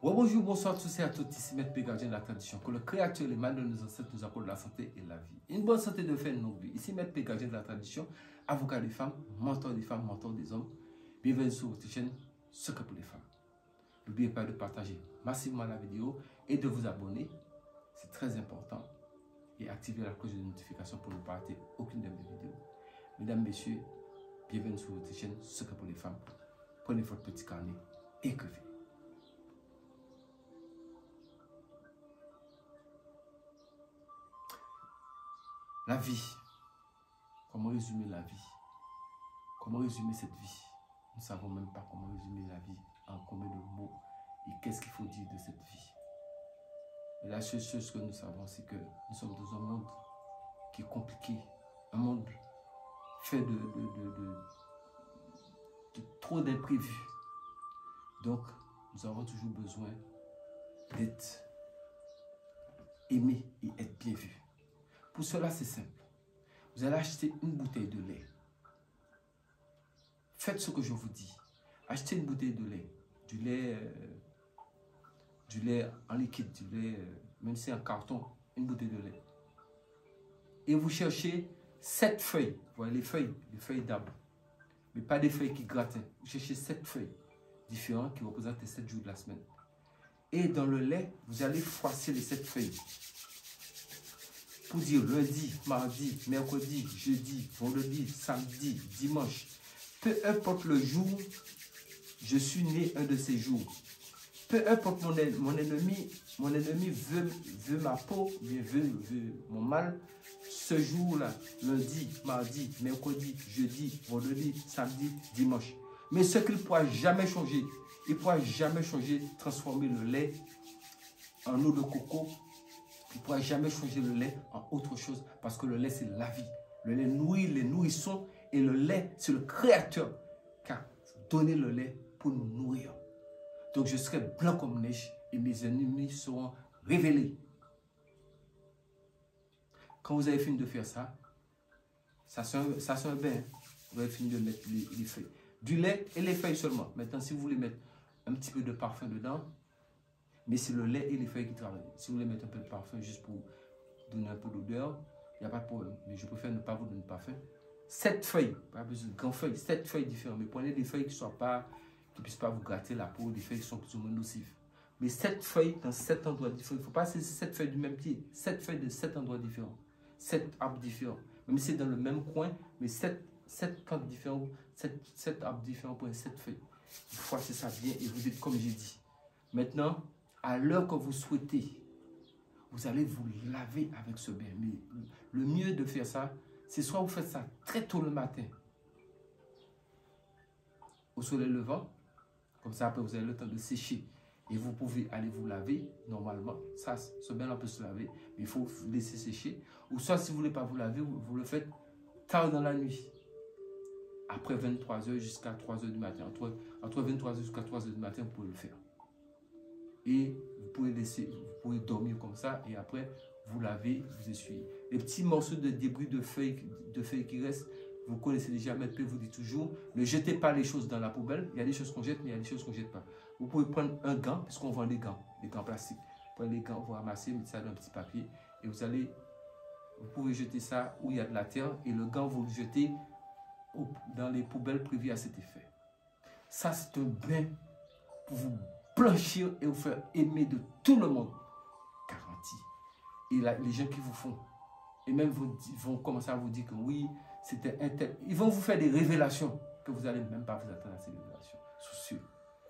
Bonjour, bonsoir tous et à toutes, ici Maître P, gardien de la tradition. Que le Créateur, les mains de nos ancêtres nous accorde la santé et la vie. Une bonne santé de faire une longue vie. Ici Maître P, gardien de la tradition, avocat des femmes, mentor des hommes. Bienvenue sur votre chaîne, Secret pour les femmes. N'oubliez pas de partager massivement la vidéo et de vous abonner. C'est très important. Et activer la cloche de notification pour ne pas rater aucune de mes vidéos. Mesdames, messieurs, bienvenue sur votre chaîne, Secret pour les femmes. Prenez votre petit carnet, écrivez. La vie. Comment résumer la vie? Comment résumer cette vie? Nous ne savons même pas comment résumer la vie, en combien de mots et qu'est-ce qu'il faut dire de cette vie. Et la seule chose que nous savons, c'est que nous sommes dans un monde qui est compliqué, un monde fait de trop d'imprévus. Donc, nous avons toujours besoin d'être aimés et être bien vus. Pour cela, c'est simple. Vous allez acheter une bouteille de lait. Faites ce que je vous dis. Achetez une bouteille de lait. Du lait en liquide, du lait, même si en carton, une bouteille de lait. Et vous cherchez 7 feuilles. Vous voyez les feuilles d'arbre. Mais pas des feuilles qui grattent. Vous cherchez 7 feuilles différentes qui représentent les 7 jours de la semaine. Et dans le lait, vous allez froisser les 7 feuilles. Pour dire lundi, mardi, mercredi, jeudi, vendredi, samedi, dimanche. Peu importe le jour, je suis né un de ces jours. Peu importe mon ennemi veut ma peau, veut mon mal. Ce jour-là, lundi, mardi, mercredi, jeudi, vendredi, samedi, dimanche. Mais ce qu'il ne pourra jamais changer, il ne pourra jamais changer, transformer le lait en eau de coco. Il ne pourra jamais changer le lait en autre chose parce que le lait, c'est la vie. Le lait nourrit les nourrissons et le lait, c'est le Créateur qui a donné le lait pour nous nourrir. Donc, je serai blanc comme neige et mes ennemis seront révélés. Quand vous avez fini de faire ça, ça sent un bain. Vous avez fini de mettre les feuilles. Du lait et les feuilles seulement. Maintenant, si vous voulez mettre un petit peu de parfum dedans, mais c'est le lait et les feuilles qui travaillent. Si vous voulez mettre un peu de parfum juste pour donner un peu d'odeur, il n'y a pas de problème. Mais je préfère ne pas vous donner de parfum. 7 feuilles, pas besoin de grandes feuilles, 7 feuilles différentes. Mais prenez des feuilles qui ne puissent pas vous gratter la peau, des feuilles qui sont plus ou moins nocives. Mais 7 feuilles dans 7 endroits différents. Il ne faut pas saisir 7 feuilles du même pied. 7 feuilles de 7 endroits différents. 7 arbres différents. Même si c'est dans le même coin, mais 7 camps différents, 7 arbres différents pour 7 feuilles. Vous froissez ça bien et vous dites comme j'ai dit. Maintenant, à l'heure que vous souhaitez, vous allez vous laver avec ce bain. Mais le mieux de faire ça, c'est soit vous faites ça très tôt le matin, au soleil levant, comme ça après vous avez le temps de sécher et vous pouvez aller vous laver normalement. Ça, ce bain-là peut se laver, mais il faut laisser sécher. Ou soit si vous ne voulez pas vous laver, vous le faites tard dans la nuit, après 23 h jusqu'à 3 h du matin. Entre 23 h jusqu'à 3 h du matin, vous pouvez le faire. Et vous pouvez dormir comme ça et après vous lavez, vous essuyez. Les petits morceaux de débris de feuilles qui restent, vous connaissez déjà, Maître P vous dit toujours, ne jetez pas les choses dans la poubelle. Il y a des choses qu'on jette, mais il y a des choses qu'on ne jette pas. Vous pouvez prendre un gant, puisqu'on vend des gants plastiques. Prenez les gants, vous ramassez, mettez ça dans un petit papier et vous pouvez jeter ça où il y a de la terre et le gant, vous le jetez dans les poubelles prévues à cet effet. Ça, c'est un bain pour vous blanchir et vous faire aimer de tout le monde. Garanti. Et là, les gens qui vous font, et même vont commencer à vous dire que oui, c'était un tel. Ils vont vous faire des révélations que vous n'allez même pas vous attendre à ces révélations. Sois sûr,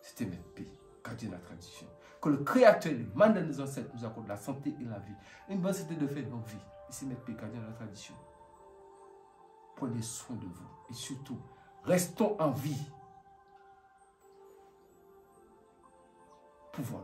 c'était Maître P, gardien de la tradition. Que le Créateur, les mains de nos ancêtres nous accorde la santé et la vie. Une bonne santé de faire une longue vie. Ici Maître P, gardien de la tradition. Prenez soin de vous. Et surtout, restons en vie. Pouvoir